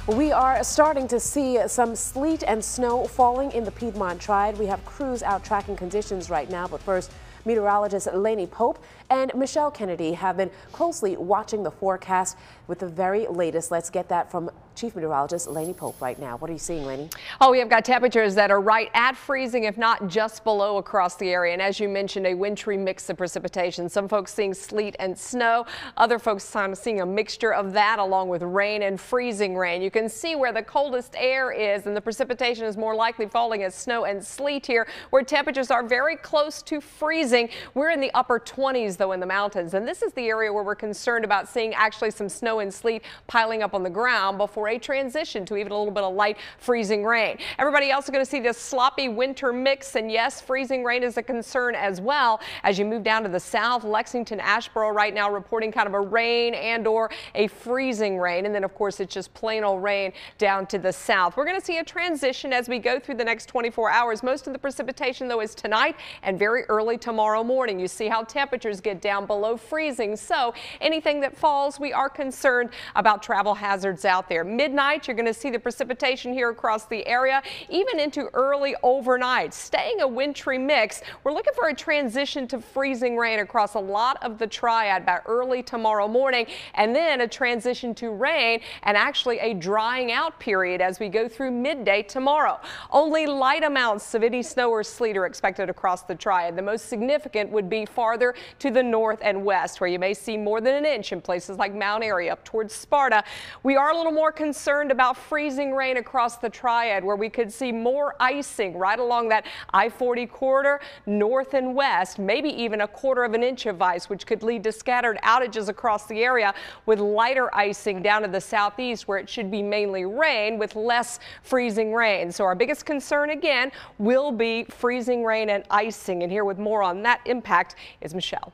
We are starting to see some sleet and snow falling in the Piedmont Triad. We have crews out tracking conditions right now, but first, meteorologist Lainey Pope and Michelle Kennedy have been closely watching the forecast with the very latest. Let's get that from Chief Meteorologist Lainey Pope right now. What are you seeing, Lainey? Oh, we have got temperatures that are right at freezing, if not just below across the area. And as you mentioned, a wintry mix of precipitation. Some folks seeing sleet and snow. Other folks seeing a mixture of that along with rain and freezing rain. You can see where the coldest air is, and the precipitation is more likely falling as snow and sleet here, where temperatures are very close to freezing. We're in the upper 20s, though, in the mountains. And this is the area where we're concerned about seeing actually some snow and sleet piling up on the ground before a transition to even a little bit of light freezing rain. Everybody else is going to see this sloppy winter mix, and yes, freezing rain is a concern as well. As you move down to the south, Lexington, Asheboro right now reporting kind of a rain and or a freezing rain, and then of course it's just plain old rain down to the south. We're going to see a transition as we go through the next 24 hours. Most of the precipitation though is tonight and very early tomorrow morning. You see how temperatures get down below freezing, so anything that falls, we are concerned about travel hazards out there. Midnight, you're going to see the precipitation here across the area, even into early overnight. Staying a wintry mix, we're looking for a transition to freezing rain across a lot of the Triad by early tomorrow morning, and then a transition to rain and actually a drying out period as we go through midday tomorrow. Only light amounts of any snow or sleet are expected across the Triad. The most significant would be farther to the north and west, where you may see more than an inch in places like Mount Airy up towards Sparta. We are a little more concerned about freezing rain across the Triad, where we could see more icing right along that I-40 corridor north and west, maybe even a quarter of an inch of ice, which could lead to scattered outages across the area, with lighter icing down to the southeast, where it should be mainly rain with less freezing rain. So our biggest concern again will be freezing rain and icing, and here with more on that impact is Michelle.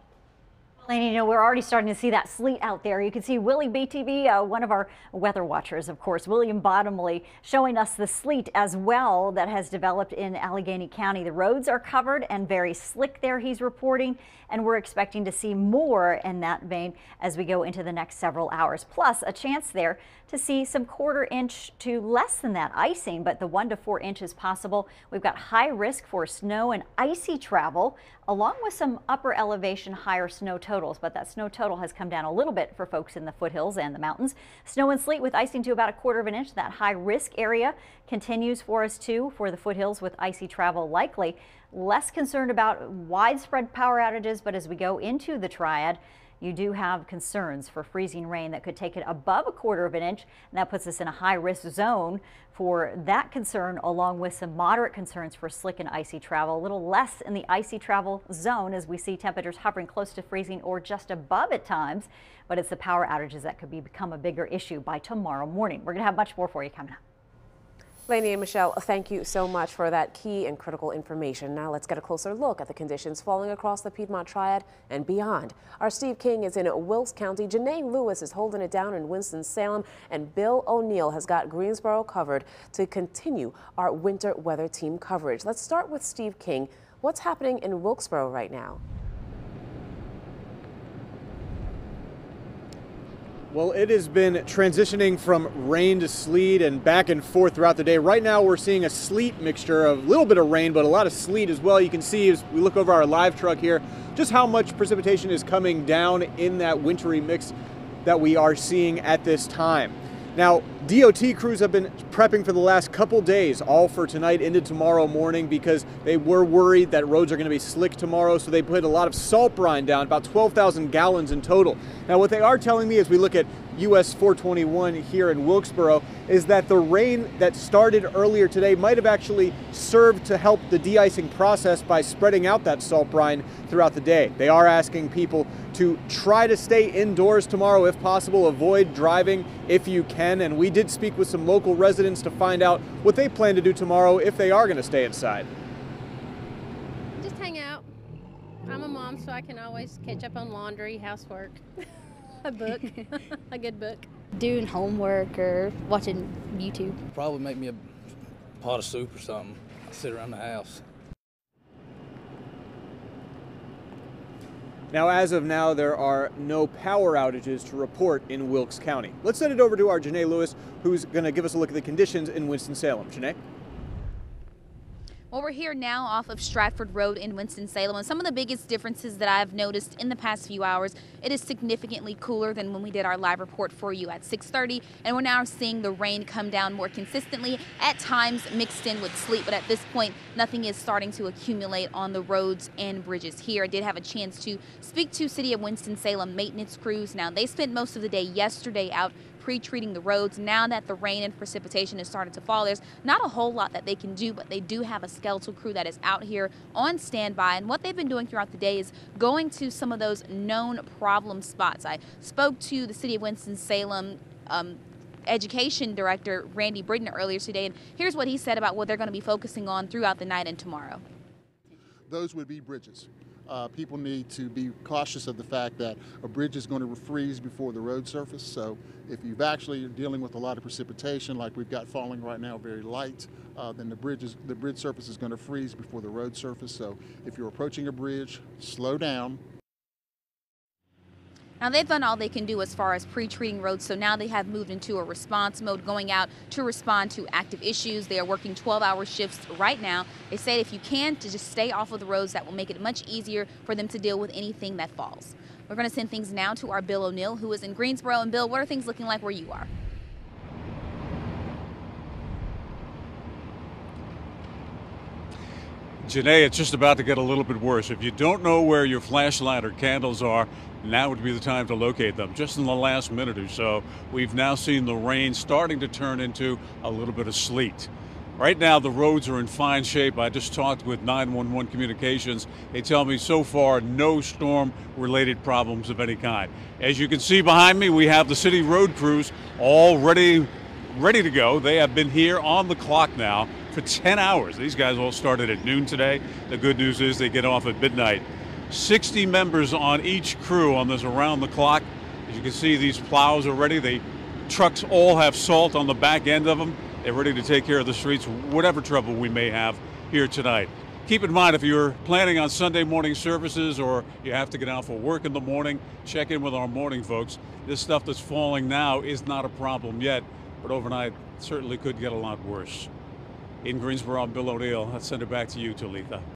Lainey, you know, we're already starting to see that sleet out there. You can see Willie BTV, one of our weather watchers, of course, William Bottomley, showing us the sleet as well that has developed in Allegheny County. The roads are covered and very slick there, he's reporting, and we're expecting to see more in that vein as we go into the next several hours. Plus, a chance there to see some quarter-inch to less than that icing, but the 1 to 4 inches possible. We've got high risk for snow and icy travel, along with some upper elevation higher snow totals, but that snow total has come down a little bit for folks in the foothills and the mountains. Snow and sleet with icing to about a quarter of an inch. That high risk area continues for us too for the foothills with icy travel likely. Less concerned about widespread power outages, but as we go into the Triad, you do have concerns for freezing rain that could take it above a quarter of an inch, and that puts us in a high risk zone for that concern, along with some moderate concerns for slick and icy travel. A little less in the icy travel zone as we see temperatures hovering close to freezing or just above at times, but it's the power outages that could become a bigger issue by tomorrow morning. We're going to have much more for you coming up. Lainey and Michelle, thank you so much for that key and critical information. Now let's get a closer look at the conditions falling across the Piedmont Triad and beyond. Our Steve King is in Wilkes County. Janae Lewis is holding it down in Winston-Salem, and Bill O'Neill has got Greensboro covered to continue our winter weather team coverage. Let's start with Steve King. What's happening in Wilkesboro right now? Well, it has been transitioning from rain to sleet and back and forth throughout the day. Right now, we're seeing a sleet mixture of a little bit of rain, but a lot of sleet as well. You can see as we look over our live truck here, just how much precipitation is coming down in that wintry mix that we are seeing at this time. Now, DOT crews have been prepping for the last couple days, all for tonight into tomorrow morning, because they were worried that roads are going to be slick tomorrow, so they put a lot of salt brine down, about 12,000 gallons in total. Now, what they are telling me as we look at US 421 here in Wilkesboro is that the rain that started earlier today might have actually served to help the de-icing process by spreading out that salt brine throughout the day. They are asking people to try to stay indoors tomorrow if possible, avoid driving if you can, and we did speak with some local residents to find out what they plan to do tomorrow if they are going to stay inside. Just hang out. I'm a mom, so I can always catch up on laundry, housework, a book, a good book. Doing homework or watching YouTube. Probably make me a pot of soup or something. Sit around the house. Now, as of now, there are no power outages to report in Wilkes County. Let's send it over to our Janae Lewis, who's going to give us a look at the conditions in Winston-Salem. Janae? Well, we're here now off of Stratford Road in Winston-Salem, and some of the biggest differences that I've noticed in the past few hours, it is significantly cooler than when we did our live report for you at 6:30, and we're now seeing the rain come down more consistently, at times mixed in with sleet, but at this point, nothing is starting to accumulate on the roads and bridges here. I did have a chance to speak to City of Winston-Salem maintenance crews. Now, they spent most of the day yesterday out pre-treating the roads. Now that the rain and precipitation has started to fall, there's not a whole lot that they can do, but they do have a skeletal crew that is out here on standby. And what they've been doing throughout the day is going to some of those known problem spots. I spoke to the City of Winston-Salem Education Director Randy Britton earlier today, and here's what he said about what they're going to be focusing on throughout the night and tomorrow. Those would be bridges. People need to be cautious of the fact that a bridge is going to freeze before the road surface. So if you've actually dealing with a lot of precipitation like we've got falling right now, very light, then the bridge surface is going to freeze before the road surface. So if you're approaching a bridge, slow down. Now, they've done all they can do as far as pre-treating roads, so now they have moved into a response mode, going out to respond to active issues. They are working 12-hour shifts right now. They say if you can, to just stay off of the roads, that will make it much easier for them to deal with anything that falls. We're going to send things now to our Bill O'Neill, who is in Greensboro. And Bill, what are things looking like where you are? Janae, it's just about to get a little bit worse. If you don't know where your flashlight or candles are, now would be the time to locate them. Just in the last minute or so, we've now seen the rain starting to turn into a little bit of sleet. Right now, the roads are in fine shape. I just talked with 911 Communications. They tell me so far no storm-related problems of any kind. As you can see behind me, we have the city road crews all ready to go. They have been here on the clock now for 10 hours. These guys all started at noon today. The good news is they get off at midnight. 60 members on each crew on this around the clock. As you can see, these plows are ready. The trucks all have salt on the back end of them. They're ready to take care of the streets, whatever trouble we may have here tonight. Keep in mind, if you're planning on Sunday morning services or you have to get out for work in the morning, check in with our morning folks. This stuff that's falling now is not a problem yet, but overnight certainly could get a lot worse. In Greensboro, I'm Bill O'Neill. Let's send it back to you, Talitha.